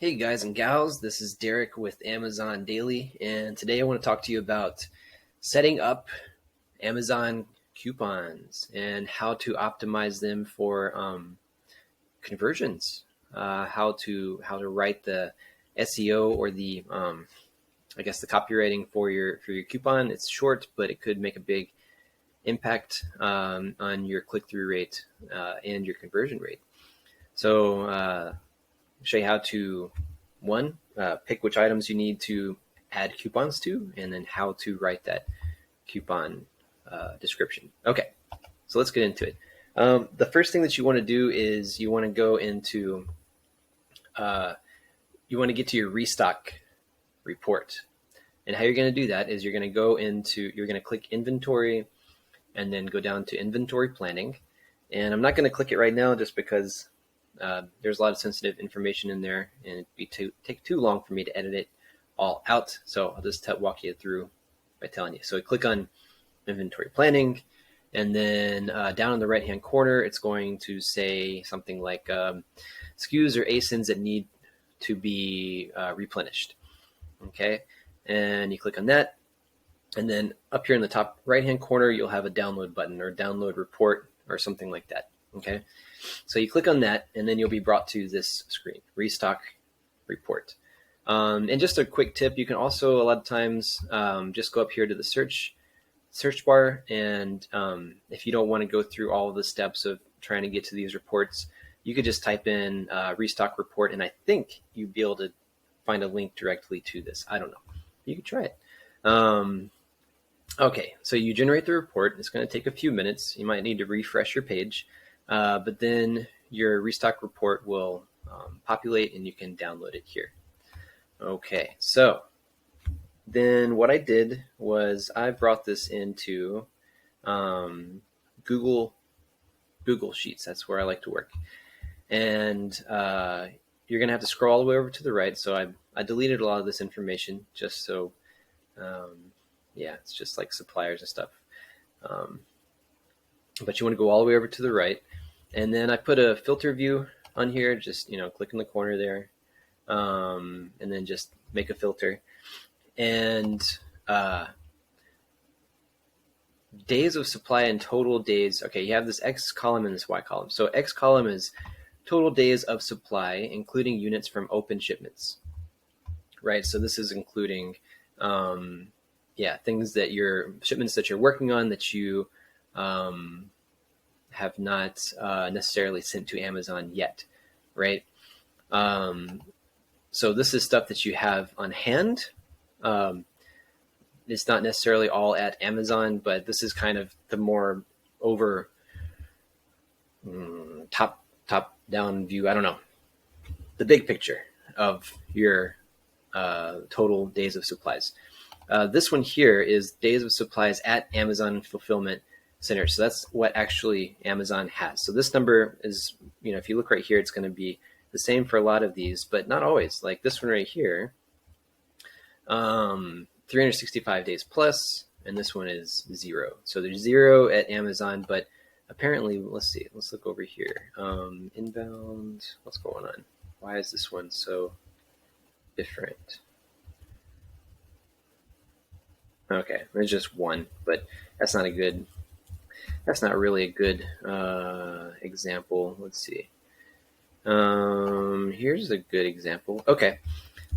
Hey guys and gals, this is Derek with Amazon Daily, and today I want to talk to you about setting up Amazon coupons and how to optimize them for conversions. How to write the SEO or the the copywriting for your coupon. It's short, but it could make a big impact on your click-through rate and your conversion rate. So show you how to pick which items you need to add coupons to, and then how to write that coupon description. Okay, so let's get into it. The first thing that you want to do is you want to go into you want to get to your Restock report. And how you're going to do that is you're going to click inventory and then go down to inventory planning. And I'm not going to click it right now just because there's a lot of sensitive information in there, and it'd take too long for me to edit it all out. So I'll just walk you through by telling you. So click on inventory planning, and then down in the right hand corner, it's going to say something like SKUs or ASINs that need to be replenished. Okay, and you click on that, and then up here in the top right hand corner, you'll have a download button or download report or something like that. Okay, so you click on that, and then you'll be brought to this screen, Restock report. And just a quick tip, you can also a lot of times just go up here to the search bar, and if you don't want to go through all of the steps of trying to get to these reports, you could just type in Restock report, and I think you'd be able to find a link directly to this. I don't know. You could try it. Okay, so you generate the report. It's going to take a few minutes. You might need to refresh your page. But then your Restock report will populate, and you can download it here. Okay, so then what I did was I brought this into Google Sheets. That's where I like to work. And you're going to have to scroll all the way over to the right. So I deleted a lot of this information just so, it's just like suppliers and stuff. But you want to go all the way over to the right. And then I put a filter view on here, just, click in the corner there, and then just make a filter. And days of supply and total days. Okay, you have this X column and this Y column. So X column is total days of supply, including units from open shipments, right? So this is including, shipments that you're working on that you have not necessarily sent to Amazon yet, right? So this is stuff that you have on hand. It's not necessarily all at Amazon, but this is kind of the more over top down view. I don't know, the big picture of your total days of supplies. This one here is days of supplies at Amazon fulfillment center. So that's what actually Amazon has. So this number is, if you look right here, it's going to be the same for a lot of these, but not always. Like this one right here, 365 days plus, and this one is 0. So there's 0 at Amazon, but apparently, let's look over here. Inbound, what's going on? Why is this one so different? Okay, there's just 1, but that's not really a good example. Let's see. Here's a good example. Okay,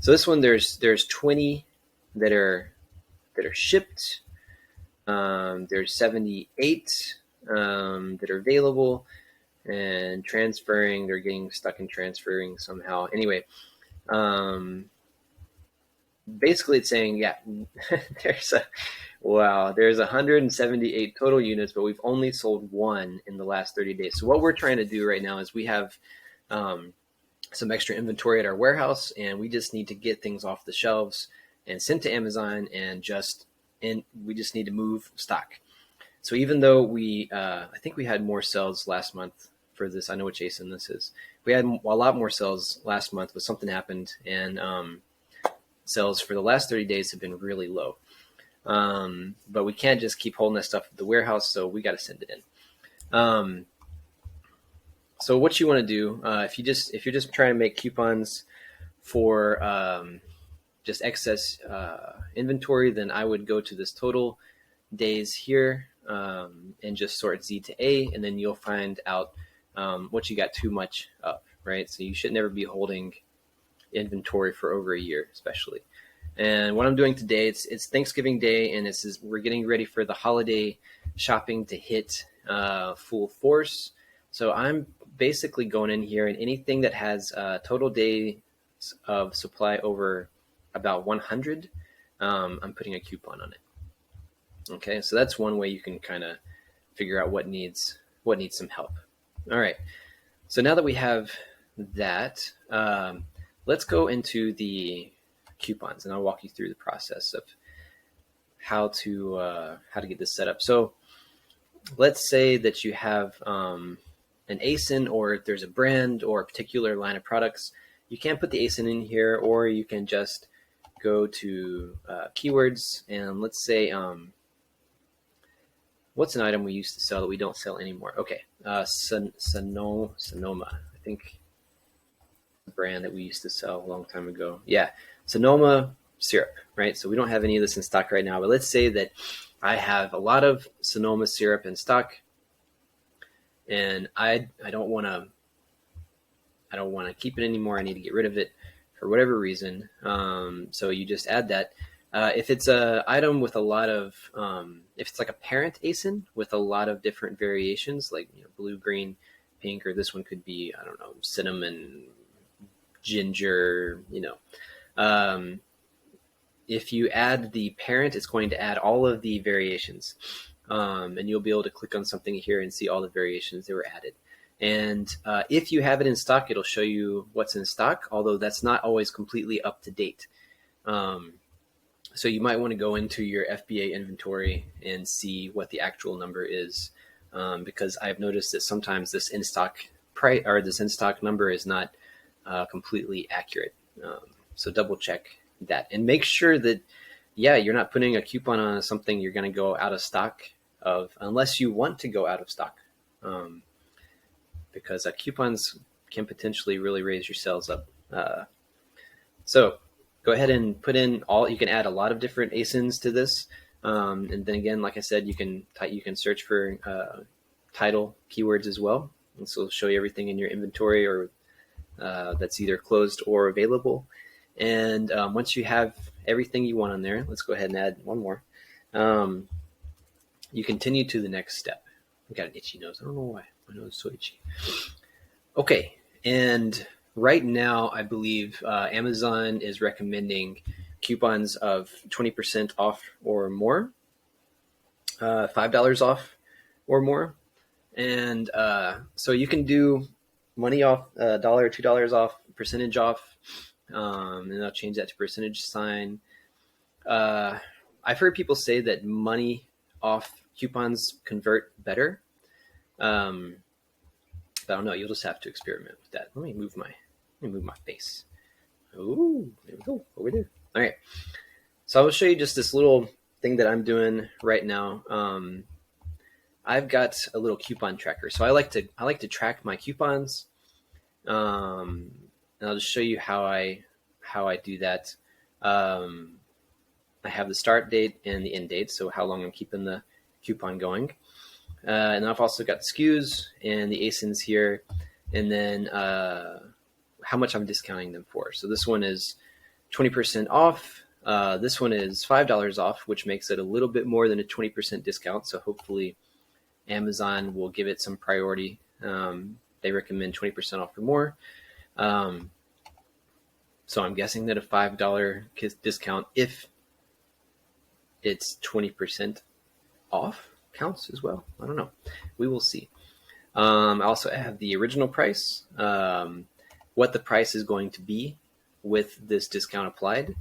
so this one there's 20 that are shipped. There's 78 that are available, and transferring. They're getting stuck in transferring somehow. Anyway, basically it's saying, there's 178 total units, but we've only sold 1 in the last 30 days. So what we're trying to do right now is we have some extra inventory at our warehouse, and we just need to get things off the shelves and sent to Amazon, and we just need to move stock. So even though I think we had more sales last month for this, I know which ASIN this is. We had a lot more sales last month, but something happened, and sales for the last 30 days have been really low. But we can't just keep holding that stuff at the warehouse, so we got to send it in. So what you want to do, if you're just trying to make coupons for just excess inventory, then I would go to this total days here and just sort Z to A, and then you'll find out what you got too much of, right? So you should never be holding inventory for over a year, especially. And what I'm doing today, it's Thanksgiving Day, and we're getting ready for the holiday shopping to hit full force. So I'm basically going in here, and anything that has total days of supply over about 100, I'm putting a coupon on it. Okay, so that's one way you can kind of figure out what needs some help. All right, so now that we have that, let's go into the coupons, and I'll walk you through the process of how to get this set up. So let's say that you have an ASIN, or there's a brand or a particular line of products. You can put the ASIN in here, or you can just go to keywords, and let's say what's an item we used to sell that we don't sell anymore? Okay, Sonoma, I think, the brand that we used to sell a long time ago. Yeah, Sonoma syrup, right? So we don't have any of this in stock right now, but let's say that I have a lot of Sonoma syrup in stock, and I don't want to keep it anymore. I need to get rid of it for whatever reason. So you just add that. If it's a item with a lot of, if it's like a parent ASIN with a lot of different variations, like blue, green, pink, or this one could be, I don't know, cinnamon, ginger, if you add the parent, it's going to add all of the variations, and you'll be able to click on something here and see all the variations that were added. And if you have it in stock, it'll show you what's in stock, although that's not always completely up to date. So you might want to go into your FBA inventory and see what the actual number is, because I've noticed that sometimes this in-stock price or this in-stock number is not completely accurate. So double check that and make sure that, you're not putting a coupon on something you're going to go out of stock of, unless you want to go out of stock, because coupons can potentially really raise your sales up. So go ahead and put in you can add a lot of different ASINs to this. And then again, like I said, you can search for title keywords as well. And so it'll show you everything in your inventory or that's either closed or available. And once you have everything you want on there, let's go ahead and add one more. You continue to the next step. I got an itchy nose. I don't know why. My nose is so itchy. Okay, and right now, I believe Amazon is recommending coupons of 20% off or more, $5 off or more. And so you can do money off, $1, $2 off, percentage off, and I'll change that to percentage sign. I've heard people say that money off coupons convert better. I don't know. You'll just have to experiment with that. Let me move my face. Ooh, there we go. Over there. All right. So I will show you just this little thing that I'm doing right now. I've got a little coupon tracker. So I like to track my coupons. And I'll just show you how I do that. I have the start date and the end date, so how long I'm keeping the coupon going. And I've also got the SKUs and the ASINs here, and then how much I'm discounting them for. So this one is 20% off. This one is $5 off, which makes it a little bit more than a 20% discount. So hopefully Amazon will give it some priority. They recommend 20% off or more. So I'm guessing that a $5 discount, if it's 20% off, counts as well. I don't know. We will see. I also have the original price, what the price is going to be with this discount applied.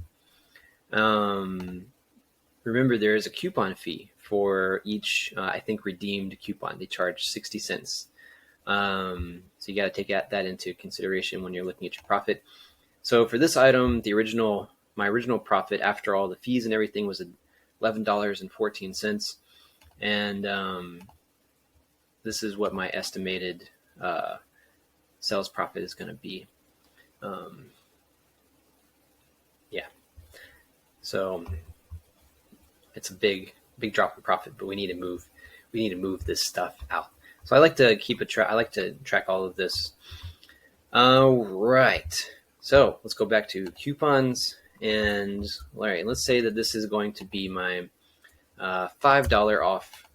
Remember, there is a coupon fee for each, I think, redeemed coupon. They charge 60 cents. So you got to take that into consideration when you're looking at your profit. So for this item, my original profit after all the fees and everything was $11.14. And this is what my estimated sales profit is going to be. So it's a big drop in profit, but we need to move this stuff out. So I like to keep a track. I like to track all of this. All right. So let's go back to coupons, and all right, let's say that this is going to be my $5 off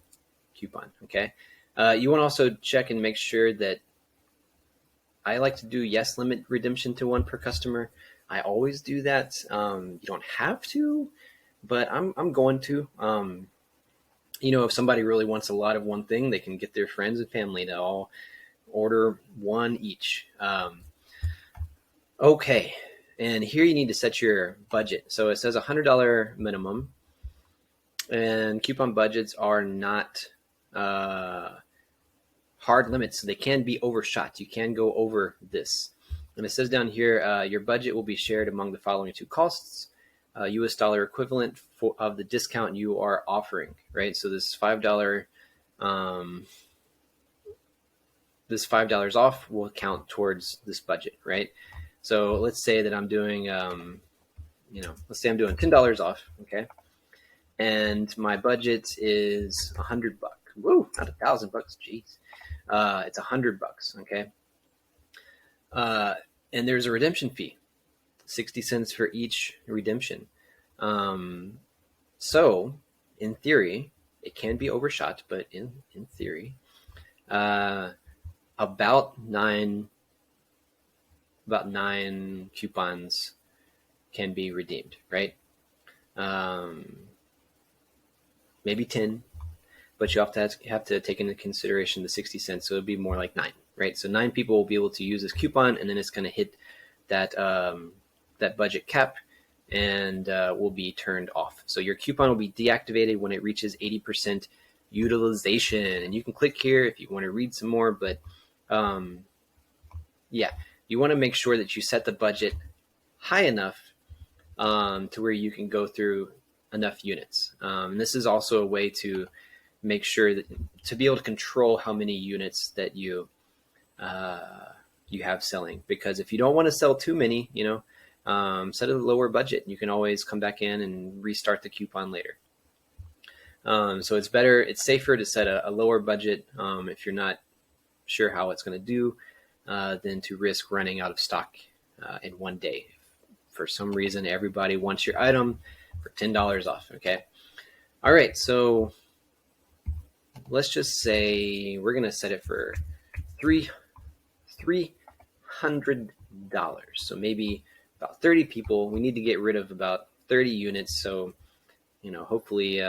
coupon. Okay. You want to also check and make sure that I like to do yes limit redemption to 1 per customer. I always do that. You don't have to, but I'm going to. If somebody really wants a lot of one thing, they can get their friends and family to all order 1 each. Okay, and here you need to set your budget. So it says $100 minimum, and coupon budgets are not hard limits, so they can be overshot. You can go over this. And it says down here, your budget will be shared among the following 2 costs. US dollar equivalent of the discount you are offering, right? So this $5 off will count towards this budget, right? So let's say that I'm doing, let's say I'm doing $10 off, okay? And my budget is $100. Woo, not $1,000, jeez. It's $100, okay? And there's a redemption fee. 60 cents for each redemption. So in theory, it can be overshot, but in theory, about nine coupons can be redeemed, right? Maybe 10, but you have to take into consideration the 60 cents, so it'll be more like 9, right? So 9 people will be able to use this coupon, and then it's going to hit that that budget cap and will be turned off. So your coupon will be deactivated when it reaches 80% utilization. And you can click here if you want to read some more, but yeah, you want to make sure that you set the budget high enough to where you can go through enough units. And this is also a way to make sure that to be able to control how many units that you have selling, because if you don't want to sell too many, set a lower budget. You can always come back in and restart the coupon later. So it's safer to set a lower budget if you're not sure how it's going to do than to risk running out of stock in one day. For some reason, everybody wants your item for $10 off, okay? All right, so let's just say we're going to set it for $300. So maybe about 30 people. We need to get rid of about 30 units. So, hopefully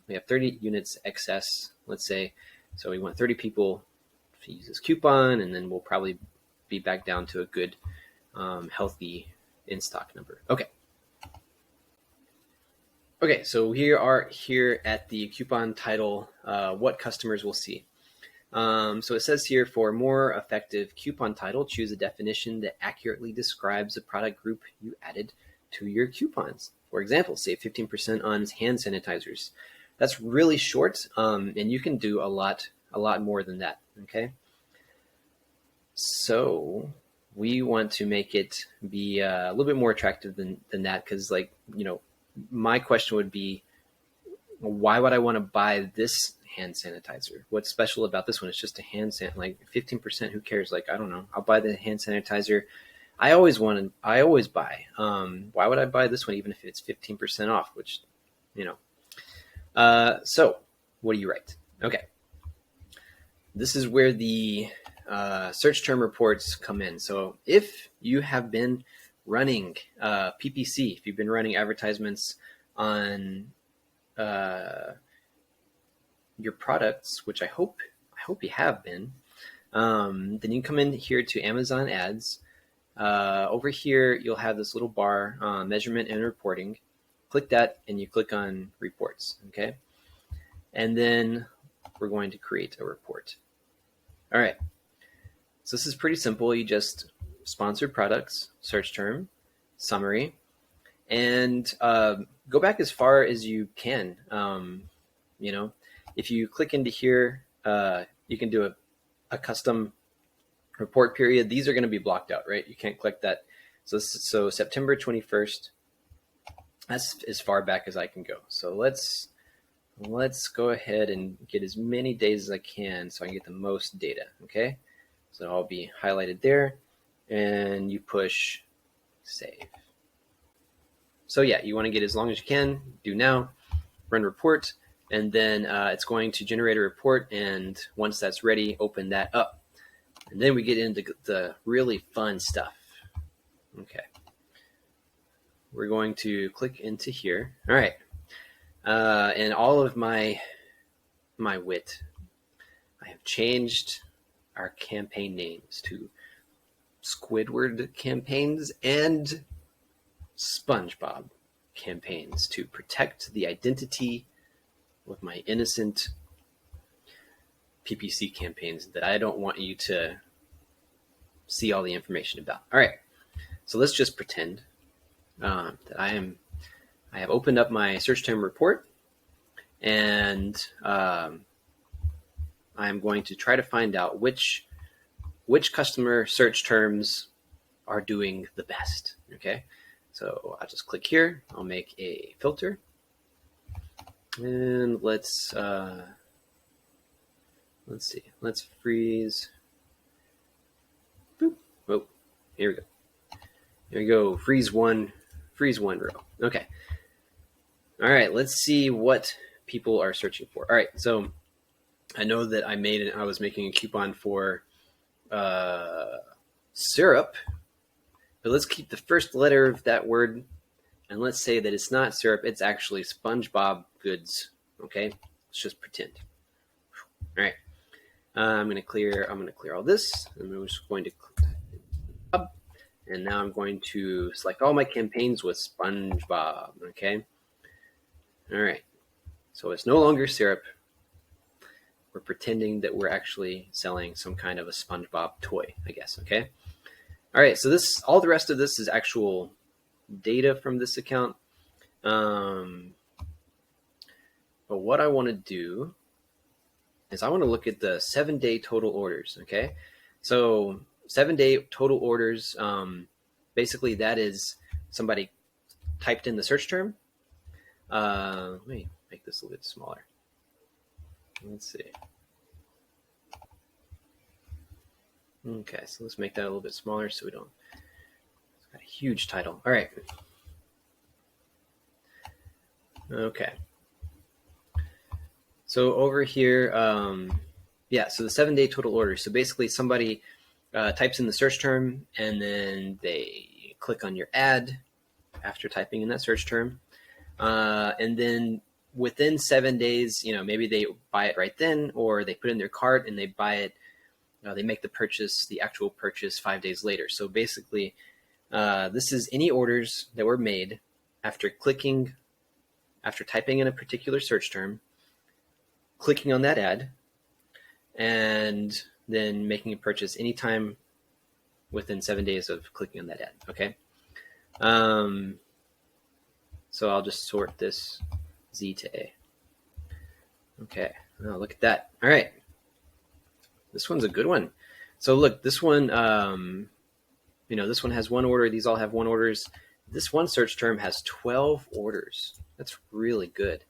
we have 30 units excess, let's say. So we want 30 people to use this coupon, and then we'll probably be back down to a good, healthy in-stock number. Okay, so we are here at the coupon title, what customers will see. So it says here, for a more effective coupon title, choose a definition that accurately describes the product group you added to your coupons. For example, save 15% on hand sanitizers. That's really short, and you can do a lot more than that, okay? So we want to make it be a little bit more attractive than that, because my question would be, why would I want to buy this hand sanitizer? What's special about this one? It's just a hand san, 15%, who cares? I don't know. I'll buy the hand sanitizer. I always buy. Why would I buy this one even if it's 15% off, which, so what do you write? Okay. This is where the search term reports come in. So if you have been running PPC, if you've been running advertisements on your products, which I hope you have been, then you come in here to Amazon ads. Over here, you'll have this little bar, measurement and reporting. Click that and you click on reports, okay? And then we're going to create a report. All right, so this is pretty simple. You just sponsored products, search term, summary, and go back as far as you can. If you click into here, you can do a custom report period. These are going to be blocked out, right? You can't click that. So September 21st That's as far back as I can go. So let's go ahead and get as many days as I can so I can get the most data. Okay, so I'll be highlighted there, and you push save. So yeah, you want to get as long as you can. Do now, run report, and then it's going to generate a report, and once that's ready, open that up. And then we get into the really fun stuff. Okay. We're going to click into here. All right. And all of my wit, I have changed our campaign names to Squidward campaigns and SpongeBob campaigns to protect the identity of my innocent PPC campaigns that I don't want you to see all the information about. All right, so let's just pretend that I have opened up my search term report, and I'm going to try to find out which customer search terms are doing the best. Okay, so I'll just click here. I'll make a filter, and let's see. Let's freeze. Boop. Oh, here we go. Here we go. Freeze one row. Okay. All right. Let's see what people are searching for. All right. So I know that I was making a coupon for syrup, but let's keep the first letter of that word, and let's say that it's not syrup. It's actually SpongeBob goods. Okay. Let's just pretend. All right. I'm going to clear all this. I'm just going to click up, and now I'm going to select all my campaigns with SpongeBob. Okay. All right. So it's no longer syrup. We're pretending that we're actually selling some kind of a SpongeBob toy, I guess. Okay. All right. So all the rest of this is actual data from this account. But what I want to do is I want to look at the 7-day total orders. Okay. So 7-day total orders, basically that is somebody typed in the search term. Let me make this a little bit smaller. Let's see. Okay, so let's make that a little bit smaller so we don't. It's got a huge title. All right. Okay. So over here, yeah, so the 7-day total orders. So basically somebody types in the search term, and then they click on your ad after typing in that search term. And then within 7 days, maybe they buy it right then, or they put it in their cart and they buy it. They make the actual purchase 5 days later. So basically, this is any orders that were made after typing in a particular search term, clicking on that ad, and then making a purchase anytime within 7 days of clicking on that ad. Okay. So I'll just sort this Z to A. Okay. Oh, look at that. All right. This one's a good one. So look, this one, this one has one order. These all have one orders. This one search term has 12 orders. That's really good.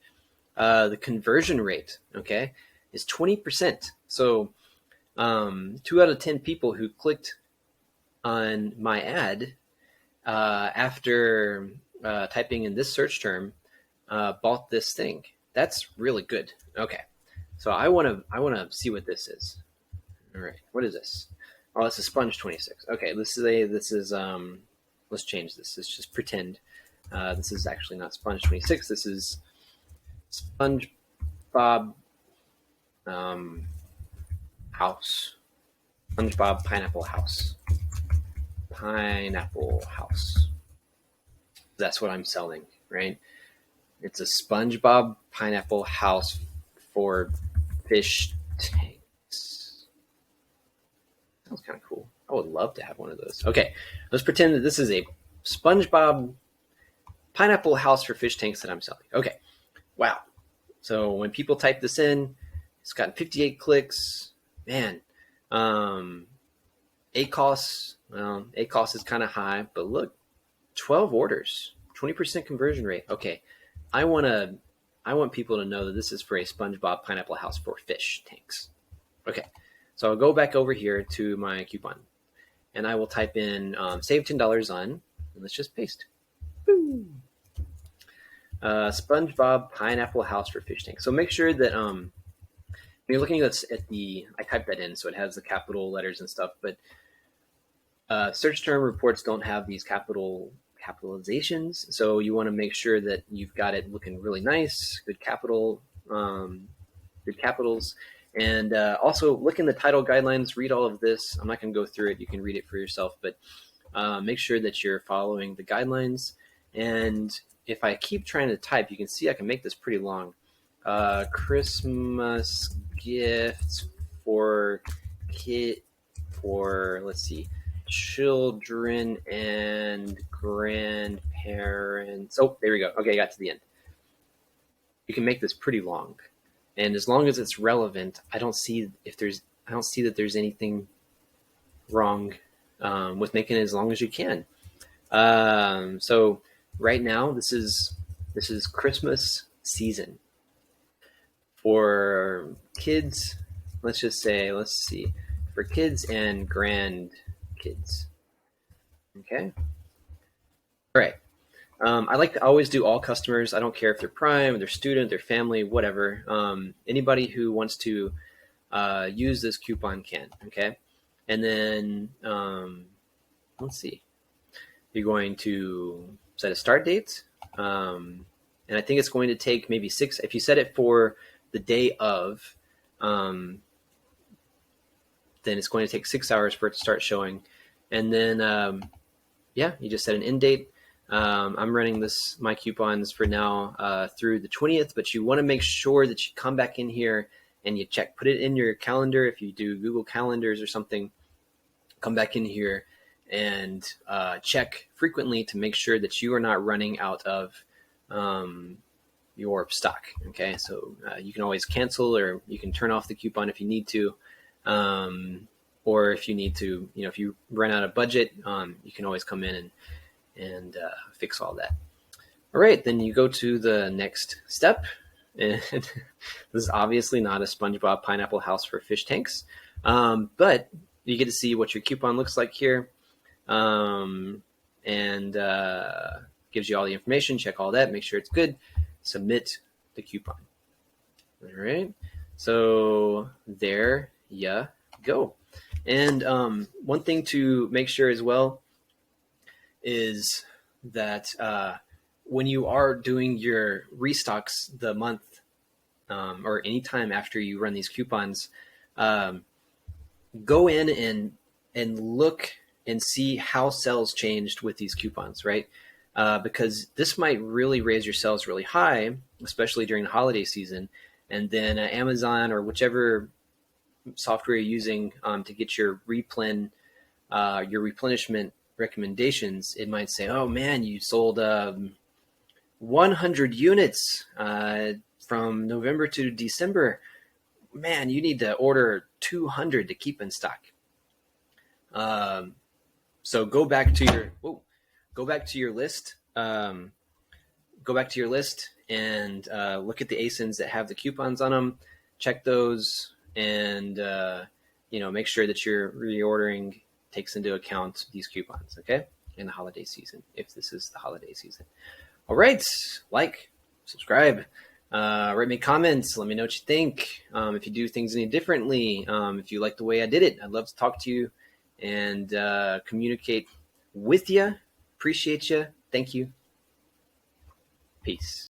The conversion rate, okay, is 20%. So 2 out of 10 people who clicked on my ad after typing in this search term bought this thing. That's really good. Okay, so I want to see what this is. All right, what is this? Oh, this is Sponge 26. Okay, let's change this. Let's just pretend this is actually not Sponge 26. This is SpongeBob house. SpongeBob Pineapple House. Pineapple House. That's what I'm selling, right? It's a SpongeBob Pineapple House for fish tanks. Sounds kind of cool. I would love to have one of those. Okay, let's pretend that this is a SpongeBob Pineapple House for fish tanks that I'm selling. Okay, wow. So when people type this in, it's gotten 58 clicks. Man, ACOS, well, ACOS is kind of high, but look, 12 orders. 20% conversion rate. Okay, I want people to know that this is for a SpongeBob Pineapple House for fish tanks. Okay, so I'll go back over here to my coupon, and I will type in save $10 on, and let's just paste. Boom. SpongeBob Pineapple House for fish tanks. So make sure that when you're looking at the, I typed that in, so it has the capital letters and stuff, but search term reports don't have these capitalizations, so you want to make sure that you've got it looking really nice, good capitals, and also look in the title guidelines, read all of this. I'm not going to go through it, you can read it for yourself, but make sure that you're following the guidelines. And if I keep trying to type, you can see I can make this pretty long. Christmas gifts for let's see, children and grandparents. Oh, there we go. Okay, I got to the end. You can make this pretty long, and as long as it's relevant, I don't see that there's anything wrong with making it as long as you can. So right now, this is Christmas season for kids. Let's see, for kids and grandkids. Okay. All right. I like to always do all customers. I don't care if they're Prime, they're student, they're family, whatever. Anybody who wants to use this coupon can. Okay. And then let's see. You're going to set a start date. And I think it's going to take maybe 6. If you set it for the day of, then it's going to take 6 hours for it to start showing. And then, yeah, you just set an end date. I'm running my coupons for now through the 20th, but you want to make sure that you come back in here and you put it in your calendar. If you do Google Calendars or something, come back in here and check frequently to make sure that you are not running out of your stock. Okay, so you can always cancel, or you can turn off the coupon if you need to, or if you need to, if you run out of budget, you can always come in and fix all that. All right, then you go to the next step, and this is obviously not a SpongeBob Pineapple House for fish tanks, but you get to see what your coupon looks like here, and gives you all the information. Check all that, make sure it's good, submit the coupon. All right, so there you go. And one thing to make sure as well is that when you are doing your restocks the month or anytime after you run these coupons, go in and look and see how sales changed with these coupons, right? Because this might really raise your sales really high, especially during the holiday season. And then Amazon or whichever software you're using to get your replenishment recommendations, it might say, oh man, you sold 100 units from November to December. Man, you need to order 200 to keep in stock. So go back to your list. Go back to your list and look at the ASINs that have the coupons on them. Check those, and make sure that your reordering takes into account these coupons, okay, in the holiday season, if this is the holiday season. All right, like, subscribe, write me comments, let me know what you think. If you do things any differently, if you like the way I did it, I'd love to talk to you and communicate with you. Appreciate you. Thank you. Peace.